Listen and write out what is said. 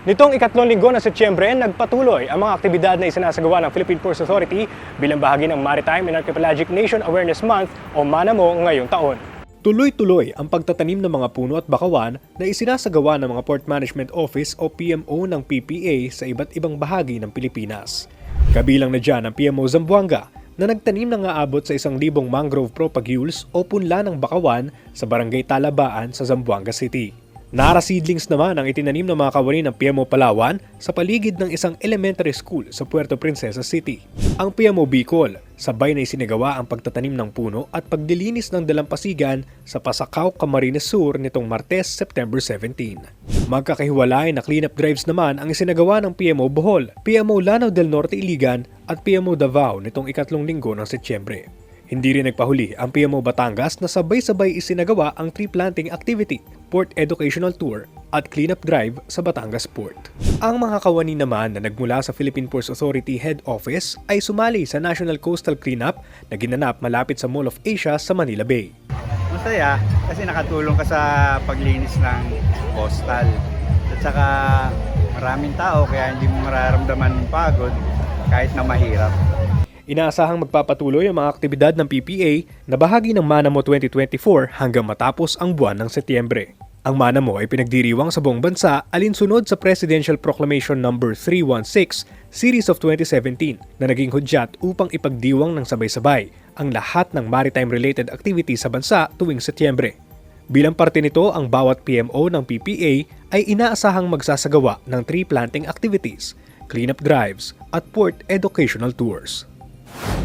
Nitong ikatlong linggo ng Setyembre, nagpatuloy ang mga aktibidad na isinasagawa ng Philippine Ports Authority bilang bahagi ng Maritime and Archipelagic Nation Awareness Month o MANAMO ngayong taon. Tuloy-tuloy ang pagtatanim ng mga puno at bakawan na isinasagawa ng mga Port Management Office o PMO ng PPA sa iba't ibang bahagi ng Pilipinas. Kabilang na dyan ang PMO Zamboanga na nagtanim ng aabot sa 1,000 mangrove propagules o punla ng bakawan sa Barangay Talabaan sa Zamboanga City. Nara seedlings naman ang itinanim ng mga kawani ng PMO Palawan sa paligid ng isang elementary school sa Puerto Princesa City. Ang PMO Bicol, sabay na isinagawa ang pagtatanim ng puno at pagdilinis ng dalampasigan sa Pasacao, Camarines Sur nitong Martes, September 17. Magkakahiwalay na cleanup drives naman ang isinagawa ng PMO Bohol, PMO Lanao del Norte Iligan at PMO Davao nitong ikatlong linggo ng Setyembre. Hindi rin nagpahuli ang PMO Batangas na sabay-sabay isinagawa ang tree planting activity, port educational tour at cleanup drive sa Batangas Port. Ang mga kawani naman na nagmula sa Philippine Ports Authority Head Office ay sumali sa National Coastal Cleanup na ginanap malapit sa Mall of Asia sa Manila Bay. Masaya kasi nakatulong ka sa paglinis ng coastal. At saka maraming tao kaya hindi mo mararamdaman pagod kahit na mahirap. Inaasahang magpapatuloy ang mga aktibidad ng PPA na bahagi ng MANAMO 2024 hanggang matapos ang buwan ng Setyembre. Ang MANAMO ay pinagdiriwang sa buong bansa alinsunod sa Presidential Proclamation No. 316 Series of 2017 na naging hudyat upang ipagdiwang ng sabay-sabay ang lahat ng maritime-related activities sa bansa tuwing Setyembre. Bilang parte nito, ang bawat PMO ng PPA ay inaasahang magsasagawa ng tree planting activities, cleanup drives at port educational tours.